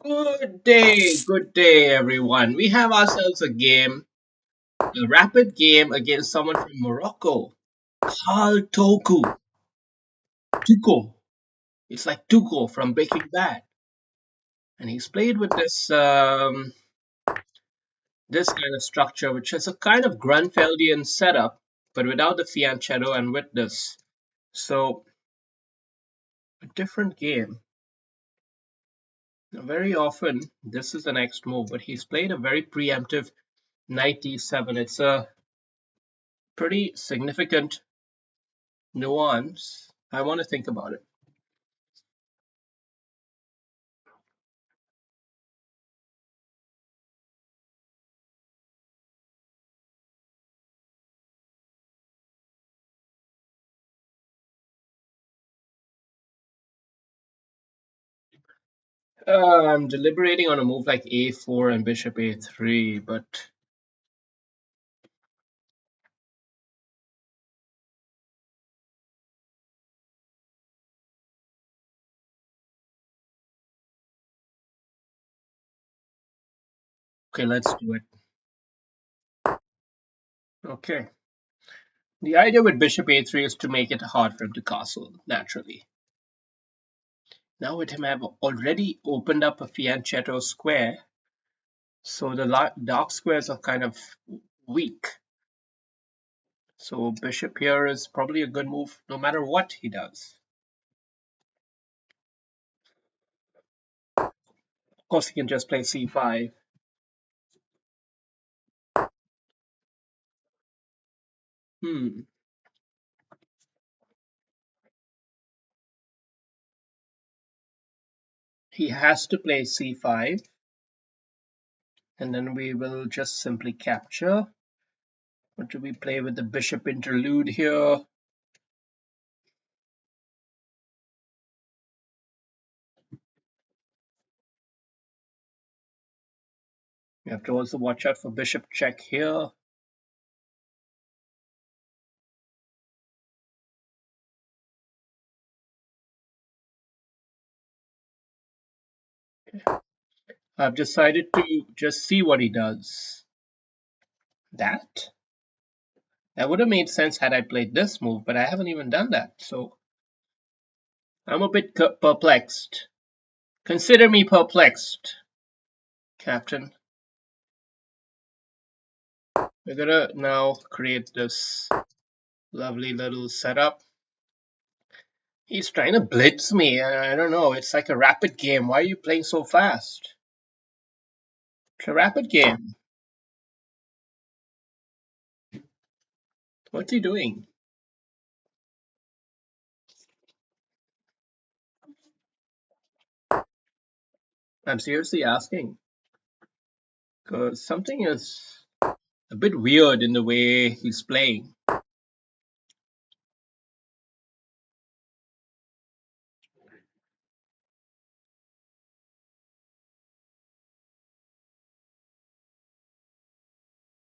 Good day, everyone. We have ourselves a game, a rapid game against someone from Morocco, Tuco. Tuco. It's like Tuco from Breaking Bad, and he's played with this kind of structure, which is a kind of Grunfeldian setup, but without the fianchetto and with this. So a different game. Now, very often, this is the next move, but he's played a very preemptive knight e7. It's a pretty significant nuance. I want to think about it. I'm deliberating on a move like a4 and bishop a3, but okay, let's do it. Okay. The idea with bishop a3 is to make it hard for him to castle, naturally. Now with him, I've already opened up a fianchetto square, so the dark squares are kind of weak. So bishop here is probably a good move no matter what he does. Of course, he can just play c5. Hmm. He has to play c5, and then we will just simply capture. What do we play with the bishop interlude here? We have to also watch out for bishop check here. I've decided to just see what he does. That? That would have made sense had I played this move, but I haven't even done that, so I'm a bit perplexed. Consider me perplexed, Captain. We're gonna now create this lovely little setup. He's trying to blitz me. I don't know. It's like a rapid game. Why are you playing so fast? It's a rapid game. What's he doing? I'm seriously asking. Because something is a bit weird in the way he's playing.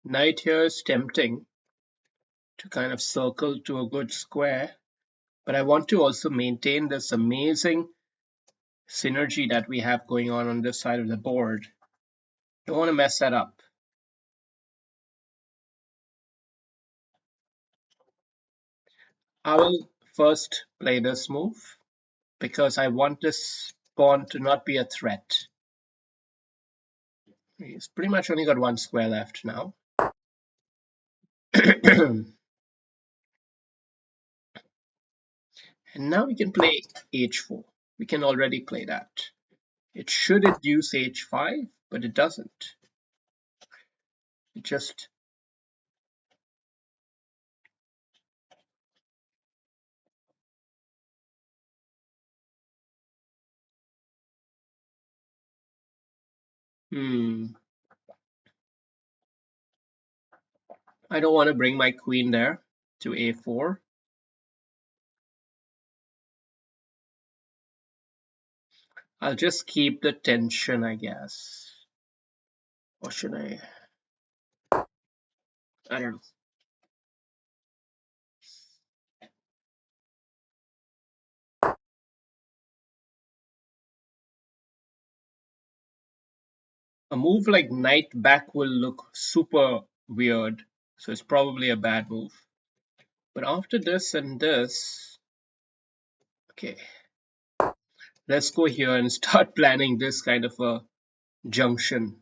Knight here is tempting to kind of circle to a good square. But I want to also maintain this amazing synergy that we have going on this side of the board. Don't want to mess that up. I will first play this move because I want this pawn to not be a threat. He's pretty much only got one square left now. And now we can play h4. We can already play that. It should induce h5, but it doesn't. It just I don't want to bring my queen there to a4. I'll just keep the tension, I guess. Or should I? I don't know. A move like knight back will look super weird, so it's probably a bad move. But after this and this, okay, let's go here and start planning this kind of a junction.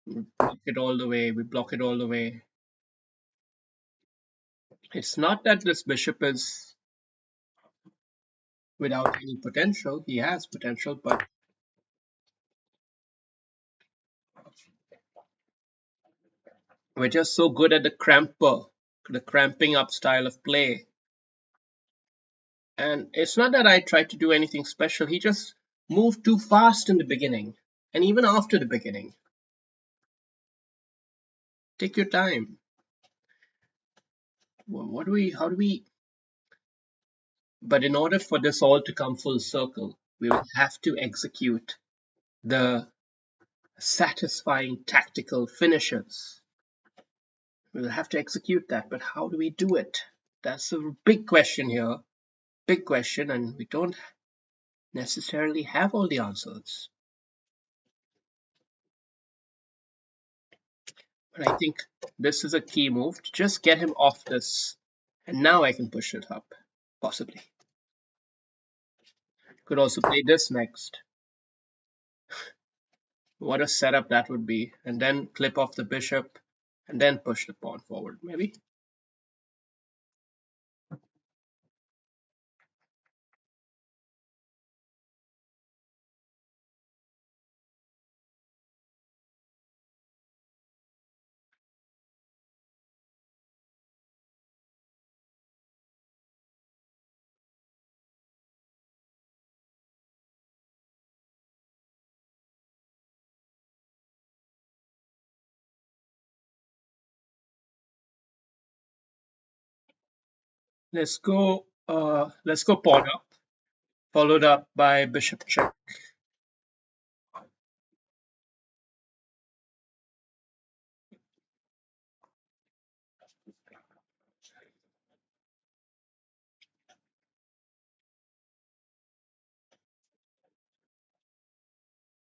We block it all the way, we block it all the way. It's not that this bishop is without any potential. He has potential, but we're just so good at the cramping up style of play. And it's not that I tried to do anything special. He just moved too fast in the beginning. And even after the beginning. Take your time. How do we, but in order for this all to come full circle, we will have to execute the satisfying tactical finishes. We'll have to execute that, but how do we do it? That's a big question here. Big question, and we don't necessarily have all the answers. But I think this is a key move to just get him off this. And now I can push it up, possibly. Could also play this next. What a setup that would be. And then clip off the bishop and then push the pawn forward, maybe. Let's go pawn up, followed up by bishop check.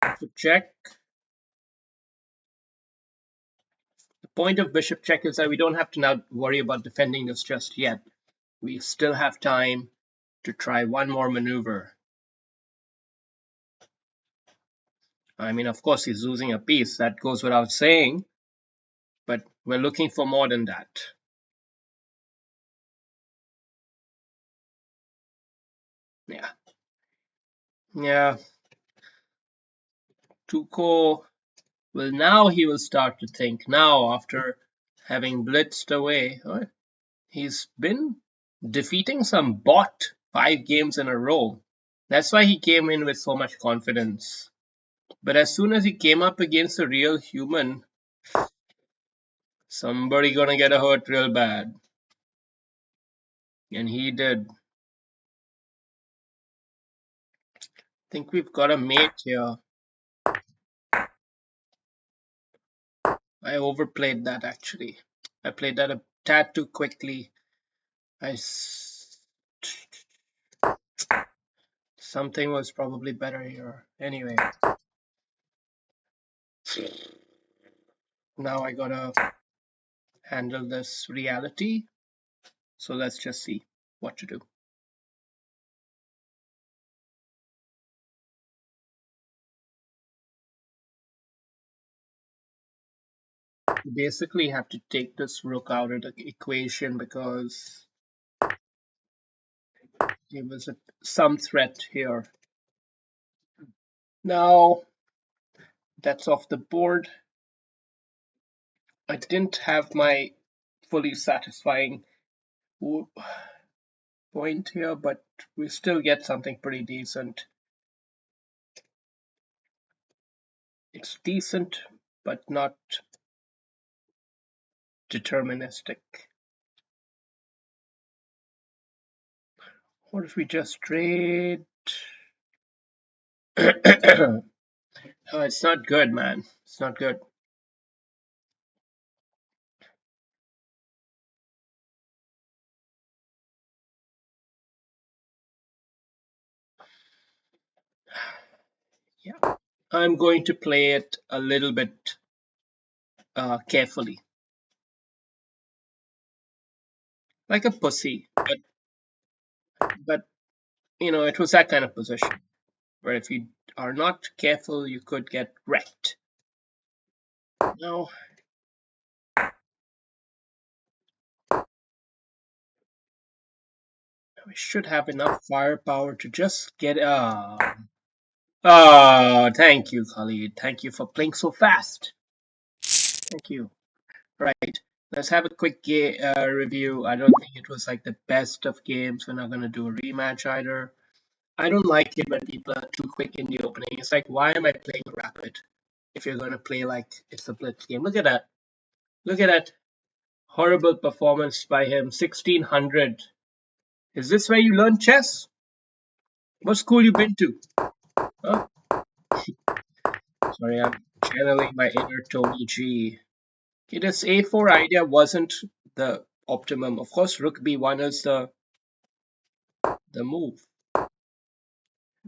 Bishop check. The point of bishop check is that we don't have to now worry about defending this just yet. We still have time to try one more maneuver. I mean, of course, he's losing a piece. That goes without saying. But we're looking for more than that. Yeah. Yeah. Tuco, well, now he will start to think. Now, after having blitzed away, he's been defeating some bot 5 games in a row. That's why he came in with so much confidence. But as soon as he came up against a real human, somebody gonna get hurt real bad. And he did. Think we've got a mate here. I overplayed that actually. I played that a tad too quickly. Something was probably better here. Anyway, now I gotta handle this reality. So let's just see what to do. You basically have to take this rook out of the equation because there was some threat here. Now that's off the board. I didn't have my fully satisfying point here, but we still get something pretty decent. It's decent, but not deterministic. What if we just trade? Oh, it's not good, man. It's not good. Yeah. I'm going to play it a little bit carefully, like a pussy. But it was that kind of position where if you are not careful, you could get wrecked. Now, we should have enough firepower to just get. Oh, thank you, Khalid. Thank you for playing so fast. Thank you. Right. Let's have a quick review. I don't think it was like the best of games. We're not going to do a rematch either. I don't like it when people are too quick in the opening. It's like, why am I playing rapid if you're going to play like it's a blitz game? Look at that. Look at that horrible performance by him. 1600. Is this where you learn chess? What school you been to? Huh? Sorry, I'm channeling my inner Tony G. Okay, this A4 idea wasn't the optimum. Of course, Rook B1 is the move.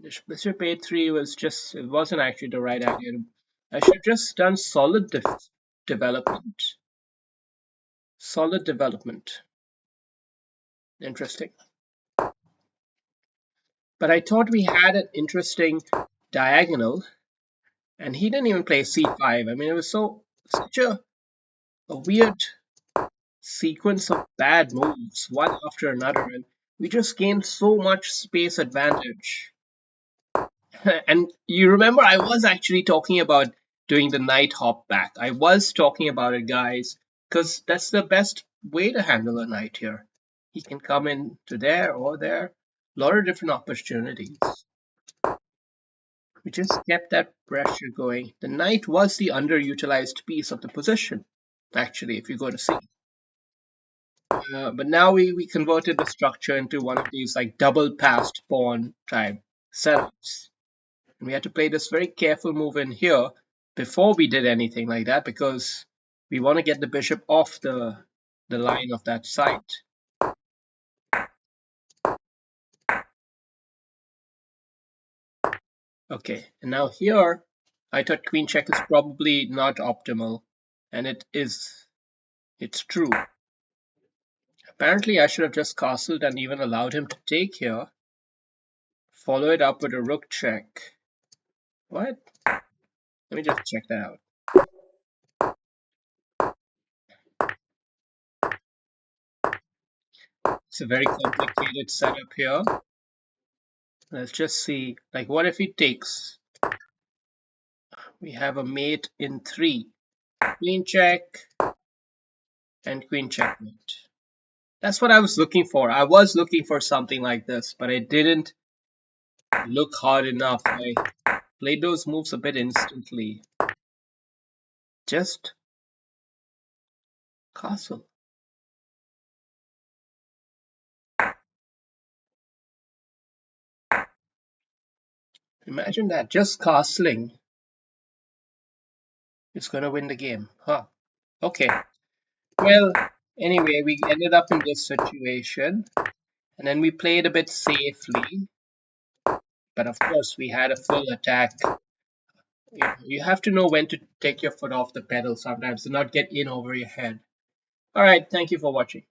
Bishop A3 it wasn't actually the right idea. I should have just done development. Solid development. Interesting. But I thought we had an interesting diagonal, and he didn't even play C5. I mean, it was such a weird sequence of bad moves, one after another, and we just gained so much space advantage. And you remember, I was actually talking about doing the knight hop back. I was talking about it, guys, because that's the best way to handle a knight here. He can come in to there or there. A lot of different opportunities. We just kept that pressure going. The knight was the underutilized piece of the position, actually, if you go to see. But now we converted the structure into one of these like double passed pawn type setups. And we had to play this very careful move in here before we did anything like that because we want to get the bishop off the line of that site. Okay, and now here I thought queen check is probably not optimal, and it's true. Apparently I should have just castled and even allowed him to take here. Follow it up with a rook check. What? Let me just check that out. It's a very complicated setup here. Let's just see. Like, what if he takes? We have a mate in 3. Queen check and queen checkmate. That's what I was looking for. I was looking for something like this, but I didn't look hard enough. I played those moves a bit instantly. Just castle. Imagine that. Just castling is going to win the game. Huh. Okay. Well, anyway, we ended up in this situation. And then we played a bit safely. But of course, we had a full attack. You have to know when to take your foot off the pedal sometimes to not get in over your head. All right. Thank you for watching.